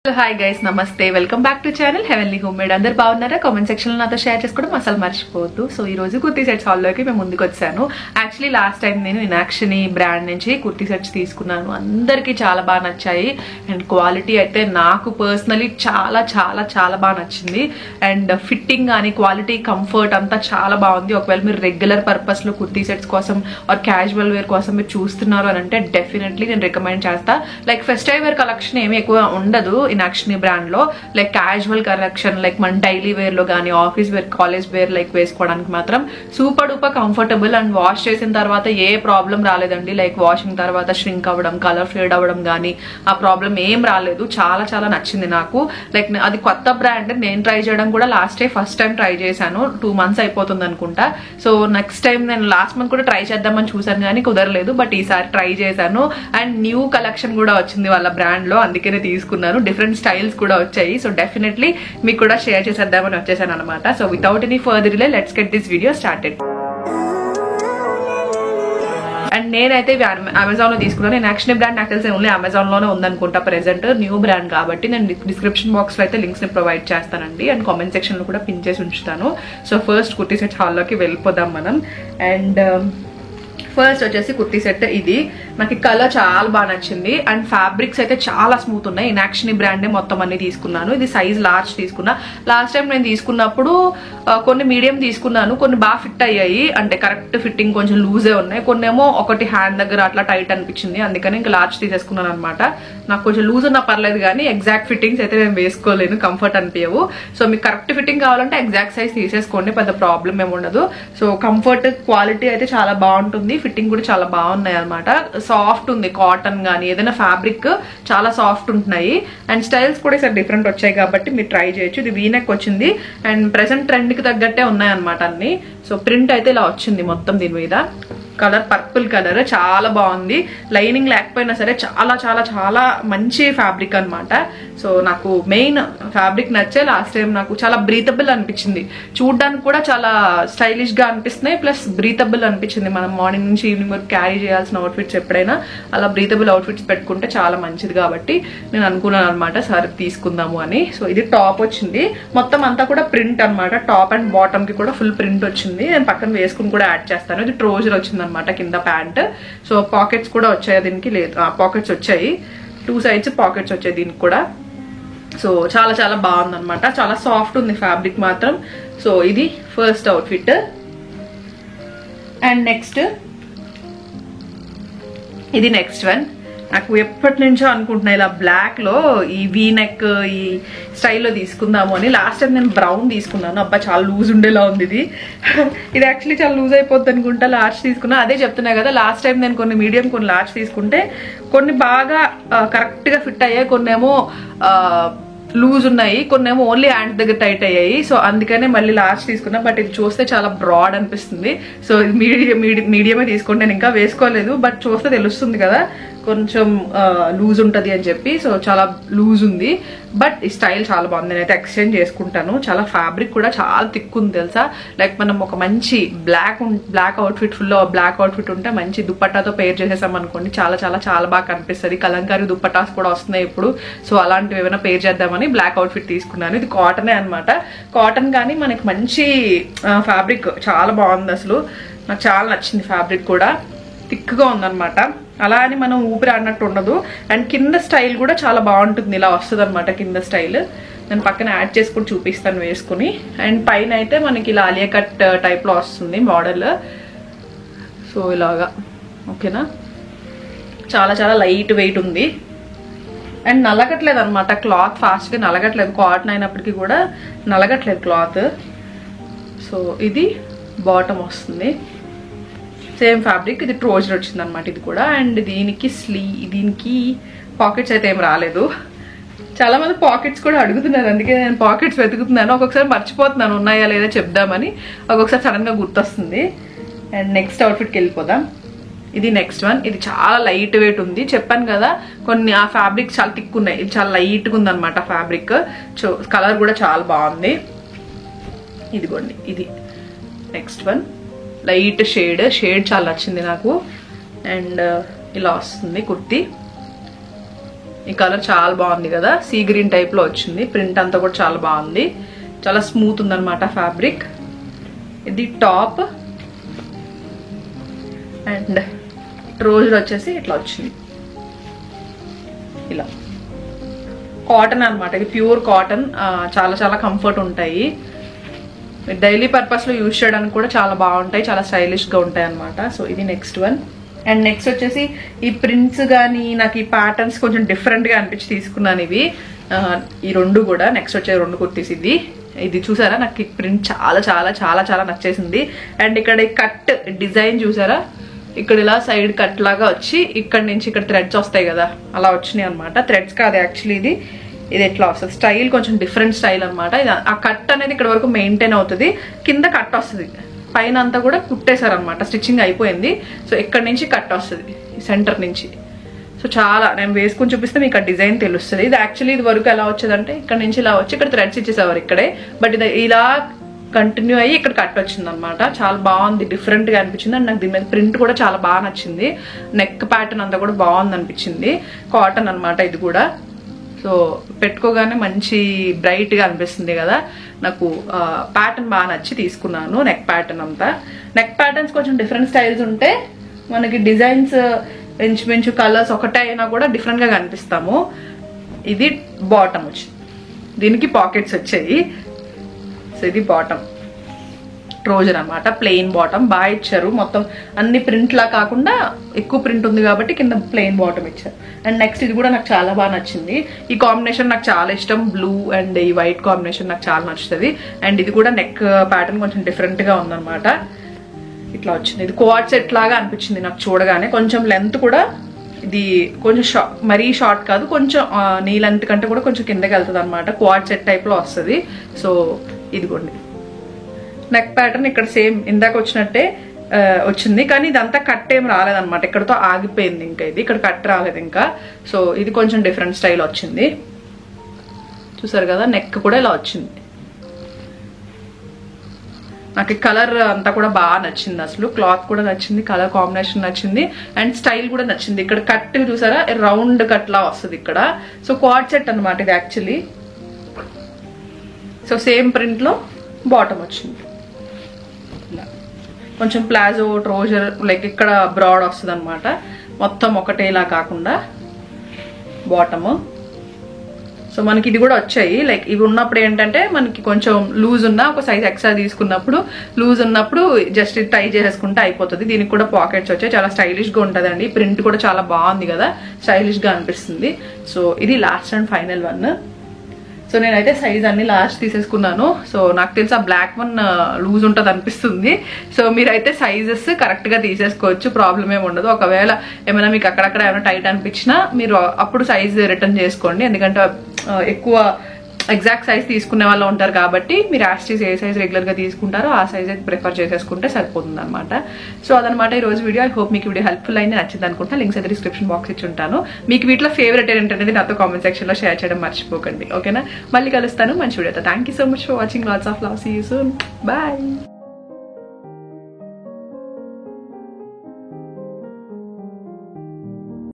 Hi guys, నమస్తే. Welcome back to channel heavenly homemade. అందరు బాగున్నారా? కామెంట్ సెక్షన్ లో నాతో షేర్ చేసుకోవడం అసలు మర్చిపోవద్దు. సో ఈ రోజు కుర్తీ సెట్స్ హాల్లోకి మేము ముందుకు వచ్చాను. యాక్చువల్లీ లాస్ట్ టైం నేను ఇనాక్షని బ్రాండ్ నుంచి కుర్తీ సెట్స్ తీసుకున్నాను. అందరికీ చాలా బాగా నచ్చాయి అండ్ క్వాలిటీ అయితే నాకు పర్సనలీ చాలా చాలా చాలా బాగా నచ్చింది. అండ్ ఫిట్టింగ్ కానీ క్వాలిటీ కంఫర్ట్ అంతా చాలా బాగుంది. ఒకవేళ మీరు రెగ్యులర్ పర్పస్ లో కుర్తీ సెట్స్ కోసం ఆర్ క్యాజువల్ వేర్ కోసం మీరు చూస్తున్నారు అని అంటే డెఫినెట్లీ నేను రికమెండ్ చేస్తా. లైక్ ఫెస్టివ్ వేర్ కలెక్షన్ ఏమి ఎక్కువ ఉండదు ఇనాక్షని బ్రాండ్ లో. లైక్ క్యాజువల్ కలెక్షన్ లైక్ మన డైలీ వేర్ లో కానీ office wear college wear like వేసుకోవడానికి మాత్రం super duper comfortable and wash చేసిన తర్వాత ఏ ప్రాబ్లం రాలేదండి. లైక్ వాషింగ్ తర్వాత ష్రింక్ అవ్వడం కలర్ ఫేడ్ అవ్వడం కానీ ఆ ప్రాబ్లం ఏం రాలేదు. చాలా చాలా నచ్చింది నాకు. లైక్ అది కొత్త బ్రాండ్, నేను ట్రై చేయడం కూడా ఫస్ట్ టైం ట్రై చేశాను. 2 months అయిపోతుంది అనుకుంటా. సో నెక్స్ట్ టైం నేను లాస్ట్ మంత్ కూడా ట్రై చేద్దామని చూసాను కానీ కుదరలేదు. బట్ ఈసారి ట్రై చేశాను అండ్ న్యూ కలెక్షన్ కూడా వచ్చింది వాళ్ళ బ్రాండ్ లో, అందుకనే తీసుకున్నాను. డిఫరెంట్ స్టైల్స్ కూడా వచ్చాయి. సో డెఫినెట్లీ మీకు కూడా షేర్ చేసేద్దామని వచ్చేసాను అనమాట. So without any further delay let's get this video started. And నేనైతే అమెజాన్ లో తీసుకున్నాను. నేను యాక్చువల్లీ బ్రాండ్ నాకు తెలిసి ఓన్లీ అమెజాన్ లోనే ఉందనుకుంటా ప్రెసెంట్. న్యూ బ్రాండ్ కాబట్టి నేను డిస్క్రిప్షన్ బాక్స్ లో అయితే లింక్స్ ని ప్రొవైడ్ చేస్తానండి అండ్ కామెంట్ సెక్షన్ లో కూడా పిన్ చేసి ఉంచుతాను. సో ఫస్ట్ కుర్తీ సెట్స్ హాల్లోకి వెళ్ళిపోదాం మనం. అండ్ ఫస్ట్ వచ్చేసి కుర్తీ సెట్ ఇది. నాకు కలర్ చాలా బాగా నచ్చింది అండ్ ఫ్యాబ్రిక్స్ అయితే చాలా స్మూత్ ఉన్నాయి. ఇనాక్షని బ్రాండే మొత్తం అన్ని తీసుకున్నాను. ఇది సైజ్ లార్జ్ తీసుకున్నా. లాస్ట్ టైం నేను తీసుకున్నప్పుడు కొన్ని మీడియం తీసుకున్నాను, కొన్ని బాగా ఫిట్ అయ్యాయి. అంటే కరెక్ట్ ఫిట్టింగ్, కొంచెం లూజే ఉన్నాయి. కొన్ని ఏమో ఒకటి హ్యాండ్ దగ్గర అట్లా టైట్ అనిపించింది, అందుకని ఇంకా లార్జ్ తీసేసుకున్నాను అనమాట. నాకు కొంచెం లూజ్ ఉన్నా పర్లేదు కానీ ఎగ్జాక్ట్ ఫిట్టింగ్స్ అయితే నేను వేసుకోలేను, కంఫర్ట్ అనిపించవు. సో మీకు కరెక్ట్ ఫిట్టింగ్ కావాలంటే ఎగ్జాక్ట్ సైజ్ తీసేసుకోండి, పెద్ద ప్రాబ్లం ఏమి ఉండదు. సో కంఫర్ట్ క్వాలిటీ అయితే చాలా బాగుంటుంది. ఫిట్టింగ్ కూడా చాలా బాగున్నాయి అనమాట. సాఫ్ట్ ఉంది, కాటన్ కానీ ఏదైనా ఫ్యాబ్రిక్ చాలా సాఫ్ట్ ఉంటున్నాయి. అండ్ స్టైల్స్ కూడా ఈసారి డిఫరెంట్ వచ్చాయి కాబట్టి మీరు ట్రై చేయొచ్చు. ఇది వీనెక్ వచ్చింది అండ్ ప్రెసెంట్ ట్రెండ్ కి తగ్గట్టే ఉన్నాయి అనమాట అన్ని. సో ప్రింట్ అయితే ఇలా వచ్చింది మొత్తం దీని మీద. కలర్ పర్పుల్ కలర్ చాలా బాగుంది. లైనింగ్ లేకపోయినా సరే చాలా చాలా చాలా మంచి ఫ్యాబ్రిక్ అనమాట. సో నాకు మెయిన్ ఫ్యాబ్రిక్ నచ్చే. లాస్ట్ టైం నాకు చాలా బ్రీతబుల్ అనిపించింది, చూడడానికి కూడా చాలా స్టైలిష్ గా అనిపిస్తున్నాయి, ప్లస్ బ్రీతబుల్ అనిపించింది. మనం మార్నింగ్ నుంచి ఈవినింగ్ వరకు క్యారీ చేయాల్సిన అవుట్ఫిట్స్ ఎప్పుడైనా అలా బ్రీతబుల్ అవుట్ఫిట్స్ పెట్టుకుంటే చాలా మంచిది కాబట్టి నేను అనుకున్నాను అనమాట సరే తీసుకుందాము అని. సో ఇది టాప్ వచ్చింది, మొత్తం అంతా కూడా ప్రింట్ అనమాట. టాప్ అండ్ బాటమ్ కి కూడా ఫుల్ ప్రింట్ వచ్చింది. నేను పక్కన వేసుకుని కూడా యాడ్ చేస్తాను. ఇది ట్రోజర్ వచ్చింది అనమాట కింద ప్యాంట్. సో పాకెట్స్ కూడా వచ్చాయి దీనికి, లేదు పాకెట్స్ వచ్చాయి, 2 sides పాకెట్స్ వచ్చాయి దీనికి కూడా. సో చాలా చాలా బాగుంది అనమాట. చాలా సాఫ్ట్ ఉంది ఫ్యాబ్రిక్ మాత్రం. సో ఇది ఫస్ట్ అవుట్ఫిట్. అండ్ నెక్స్ట్ ఇది నెక్స్ట్ వన్. నాకు ఎప్పటి నుంచో అనుకుంటున్నా ఇలా బ్లాక్ లో ఈ వీనెక్ ఈ స్టైల్లో తీసుకుందాము అని. లాస్ట్ టైం నేను బ్రౌన్ తీసుకున్నాను, అబ్బా చాలా లూజ్ ఉండేలా ఉంది ఇది. ఇది యాక్చువల్లీ చాలా లూజ్ అయిపోద్ది అనుకుంటా లార్జ్ తీసుకున్నా. అదే చెప్తున్నా కదా, లాస్ట్ టైం నేను కొన్ని మీడియం కొన్ని లార్జ్ తీసుకుంటే కొన్ని బాగా కరెక్ట్ గా ఫిట్ అయ్యాయి, కొన్ని ఏమో లూజ్ ఉన్నాయి, కొన్ని ఏమో ఓన్లీ హ్యాండ్ దగ్గర టైట్ అయ్యాయి. సో అందుకనే మళ్ళీ లార్జ్ తీసుకున్నా. బట్ ఇది చూస్తే చాలా బ్రాడ్ అనిపిస్తుంది. సో ఇది మీడియమే తీసుకుంటే నేను ఇంకా వేసుకోలేదు, బట్ చూస్తే తెలుస్తుంది కదా కొంచెం లూజ్ ఉంటుంది అని చెప్పి. సో చాలా లూజ్ ఉంది, బట్ ఈ స్టైల్ చాలా బాగుంది. నేనైతే ఎక్స్చేంజ్ చేసుకుంటాను. చాలా ఫ్యాబ్రిక్ కూడా చాలా థిక్ ఉంది తెలుసా. లైక్ మనం ఒక మంచి black outfit, full black outfit ఉంటే మంచి దుప్పట్టాతో పేర్ చేసేసాం అనుకోండి, చాలా చాలా చాలా బాగా కనిపిస్తుంది. కలంకారీ దుప్పట్టాస్ కూడా వస్తున్నాయి ఇప్పుడు. సో అలాంటివి ఏమైనా పేర్ చేద్దామని బ్లాక్ అవుట్ఫిట్ తీసుకున్నాను. ఇది కాటనే అనమాట. కాటన్ కానీ మనకి మంచి ఫ్యాబ్రిక్ చాలా బాగుంది. అసలు నాకు చాలా నచ్చింది. ఫ్యాబ్రిక్ కూడా థిక్ గా ఉందన్నమాట. అలా అని మనం ఊపిరి ఆడినట్టు ఉండదు. అండ్ కింద స్టైల్ కూడా చాలా బాగుంటుంది, ఇలా వస్తుంది అనమాట కింద స్టైల్. నేను పక్కన యాడ్ చేసుకుని చూపిస్తాను వేసుకుని. అండ్ పైన అయితే మనకి ఇలా ఆలియా కట్ టైప్ లో వస్తుంది మోడల్. సో ఇలాగా ఓకేనా. చాలా చాలా లైట్ వెయిట్ ఉంది అండ్ నలగట్లేదు అనమాట. క్లాత్ ఫాస్ట్ గా నలగట్లేదు, కాటన్ అయినప్పటికీ కూడా నలగట్లేదు క్లాత్. సో ఇది బాటమ్ వస్తుంది, సేమ్ ఫ్యాబ్రిక్. ఇది ట్రోజర్ వచ్చింది అనమాట ఇది కూడా. అండ్ దీనికి పాకెట్స్ అయితే ఏం రాలేదు. చాలా మంది పాకెట్స్ కూడా అడుగుతున్నారు, అందుకే నేను పాకెట్స్ వెతుకుతున్నాను. ఒక్కొక్కసారి మర్చిపోతున్నాను ఉన్నాయా లేదా చెప్దామని, ఒక్కొక్కసారి సడన్ గా గుర్తొస్తుంది. అండ్ నెక్స్ట్ అవుట్ఫిట్కి వెళ్ళిపోదాం. ఇది నెక్స్ట్ వన్. ఇది చాలా లైట్ వెయిట్ ఉంది, చెప్పాను కదా కొన్ని ఆ ఫ్యాబ్రిక్ చాలా థిక్ ఉన్నాయి. ఇది చాలా లైట్ గా ఉంది అనమాట ఫ్యాబ్రిక్. కలర్ కూడా చాలా బాగుంది. ఇదిగోండి ఇది నెక్స్ట్ వన్. లైట్ షేడ్ చాలా నచ్చింది నాకు. అండ్ ఇలా వస్తుంది కుర్తీ. ఈ కలర్ చాలా బాగుంది కదా, సీ గ్రీన్ టైప్ లో వచ్చింది. ప్రింట్ అంతా కూడా చాలా బాగుంది, చాలా స్మూత్ ఉందన్నమాట ఫ్యాబ్రిక్. ఇది టాప్ అండ్ ట్రౌజర్ వచ్చేసి ఇట్లా వచ్చింది. ఇలా కాటన్ అనమాట, ఇది ప్యూర్ కాటన్. చాలా చాలా కంఫర్ట్ ఉంటాయి, డైలీ పర్పస్ లో యూజ్ చేయడానికి కూడా చాలా బాగుంటాయి, చాలా స్టైలిష్ గా ఉంటాయి అనమాట. సో ఇది నెక్స్ట్ వన్. అండ్ నెక్స్ట్ వచ్చేసి ఈ ప్రింట్స్ కానీ నాకు ఈ ప్యాటర్న్స్ కొంచెం డిఫరెంట్ గా అనిపించి తీసుకున్నాను ఇవి, ఈ రెండు కూడా. నెక్స్ట్ వచ్చే రెండు కుర్తీస్. ఇది చూసారా, నాకు ఈ ప్రింట్ చాలా చాలా చాలా చాలా నచ్చేసింది. అండ్ ఇక్కడ ఈ కట్ డిజైన్ చూసారా, ఇక్కడ ఇలా సైడ్ కట్ లాగా వచ్చి ఇక్కడ నుంచి ఇక్కడ థ్రెడ్స్ వస్తాయి కదా, అలా వచ్చినాయి అనమాట. థ్రెడ్స్ కాదు యాక్చువల్లీ, ఇది ఎట్లా వస్తుంది స్టైల్, కొంచెం డిఫరెంట్ స్టైల్ అనమాట. ఆ కట్ అనేది ఇక్కడ వరకు మెయింటైన్ అవుతుంది, కింద కట్ వస్తుంది, పైన అంతా కూడా కుట్టేశారు అనమాట, స్టిచ్చింగ్ అయిపోయింది. సో ఇక్కడ నుంచి కట్ వస్తుంది సెంటర్ నుంచి. సో చాలా, నేను వేసుకుని చూపిస్తే మీకు ఆ డిజైన్ తెలుస్తుంది. ఇది యాక్చువల్లీ ఇది వరకు ఎలా వచ్చేదంటే ఇక్కడ నుంచి ఇలా వచ్చి ఇక్కడ థ్రెడ్స్ ఇచ్చేసేవారు ఇక్కడే, బట్ ఇది ఇలా కంటిన్యూ అయ్యి ఇక్కడ కట్ వచ్చింది అనమాట. చాలా బాగుంది, డిఫరెంట్ గా అనిపించింది. అండ్ నాకు దీని మీద ప్రింట్ కూడా చాలా బాగా నచ్చింది, నెక్ ప్యాటర్న్ అంతా కూడా బాగుంది అనిపించింది. కాటన్ అనమాట ఇది కూడా. సో పెట్టుకోగానే మంచి బ్రైట్ గా అనిపిస్తుంది కదా, నాకు ప్యాటర్న్ బాగా నచ్చి తీసుకున్నాను. నెక్ ప్యాటర్న్ అంతా, నెక్ ప్యాటర్న్స్ కొంచెం డిఫరెంట్ స్టైల్స్ ఉంటే మనకి డిజైన్స్ ఇంచుమించు కలర్స్ ఒకటే అయినా కూడా డిఫరెంట్ గా కనిపిస్తాము. ఇది బాటమ్ వచ్చి, దీనికి పాకెట్స్ వచ్చాయి. సో ఇది బాటమ్, ట్రౌజర్ అనమాట, ప్లెయిన్ బాటమ్ బాగా ఇచ్చారు. మొత్తం అన్ని ప్రింట్ లా కాకుండా ఎక్కువ ప్రింట్ ఉంది కాబట్టి కింద ప్లెయిన్ బాటమ్ ఇచ్చారు. అండ్ నెక్స్ట్ ఇది కూడా నాకు చాలా బాగా నచ్చింది. ఈ కాంబినేషన్ నాకు చాలా ఇష్టం, బ్లూ అండ్ ఈ వైట్ కాంబినేషన్ నాకు చాలా నచ్చుతుంది. అండ్ ఇది కూడా నెక్ ప్యాటర్న్ కొంచెం డిఫరెంట్ గా ఉందన్నమాట, ఇట్లా వచ్చింది. ఇది కోఆర్డ్ సెట్ లాగా అనిపించింది నాకు చూడగానే. కొంచెం లెంత్ కూడా ఇది కొంచెం మరీ షార్ట్ కాదు, కొంచెం నీ లెంత్ కంటే కూడా కొంచెం కిందకి వెళ్తుంది అనమాట, కోఆర్డ్ సెట్ టైప్ లో వస్తుంది. సో ఇదిగోండి నెక్ ప్యాటర్న్ ఇక్కడ సేమ్ ఇందాక వచ్చినట్టే వచ్చింది, కానీ ఇదంతా కట్ ఏం రాలేదన్నమాట, ఇక్కడతో ఆగిపోయింది. ఇంకా ఇది ఇక్కడ కట్ రాలేదు ఇంకా. సో ఇది కొంచెం డిఫరెంట్ స్టైల్ వచ్చింది, చూసారు కదా. నెక్ కూడా ఇలా వచ్చింది. నాకు ఈ కలర్ అంతా కూడా బాగా నచ్చింది, అసలు క్లాత్ కూడా నచ్చింది, కలర్ కాంబినేషన్ నచ్చింది, అండ్ స్టైల్ కూడా నచ్చింది. ఇక్కడ కట్ చూసారా, రౌండ్ కట్ లా వస్తుంది ఇక్కడ. సో క్వాడ్ సెట్ అనమాట ఇది యాక్చువల్లీ. సో సేమ్ ప్రింట్ లో బాటమ్ వచ్చింది, కొంచెం ప్లాజో ట్రౌజర్ లైక్ ఇక్కడ బ్రాడ్ వస్తుంది అనమాట, మొత్తం ఒకటేలా కాకుండా బాటమ్. సో మనకి ఇది కూడా వచ్చాయి, లైక్ ఇవి ఉన్నప్పుడు ఏంటంటే మనకి కొంచెం లూజ్ ఉన్న ఒక సైజ్ ఎక్స్ట్రా తీసుకున్నప్పుడు, లూజ్ ఉన్నప్పుడు జస్ట్ టై చేసేసుకుంటే అయిపోతుంది. దీనికి కూడా పాకెట్స్ వచ్చాయి, చాలా స్టైలిష్ గా ఉంటుందండి. ప్రింట్ కూడా చాలా బాగుంది కదా, స్టైలిష్ గా అనిపిస్తుంది. సో ఇది last and final one. So నేనైతే సైజ్ అన్ని లాస్ట్ తీసేసుకున్నాను. సో నాకు తెలిసి ఆ బ్లాక్ వన్ లూజ్ ఉంటుంది అనిపిస్తుంది. సో మీరైతే సైజెస్ కరెక్ట్ గా తీసేసుకోవచ్చు, ప్రాబ్లం ఏమి ఉండదు. ఒకవేళ ఏమైనా మీకు అక్కడక్కడ ఏమైనా టైట్ అనిపించినా మీరు అప్పుడు సైజ్ రిటర్న్ చేసుకోండి, ఎందుకంటే ఎక్కువ ఎగ్జాక్ట్ సైజ్ తీసుకునే వాళ్ళు ఉంటారు కాబట్టి మీరు యాస్టీస్ ఏ సైజ్ రెగ్యులర్ గా తీసుకుంటారో ఆ సైజ్ ప్రిఫర్ చేసేసుకుంటే సరిపోతుంది అనమాట. సో అదనమాట ఈ రోజు వీడియో. ఐ హోప్ మీకు వీడియో హెల్ప్ఫుల్ అయింది, నచ్చింది అనుకుంటా. లింక్స్ అయితే డిస్క్రిప్షన్ బాక్స్ ఇచ్చి ఉంటాను. మీకు వీటిలో ఫేవరెట్ ఏంటనేది నాతో కామెంట్ సెక్షన్ లో షేర్ చేయడం మర్చిపోకండి, ఓకేనా. మళ్ళీ కలుస్తాను మంచి వీడియోతో. Thank you so much for watching. Lots of love, see you soon, bye.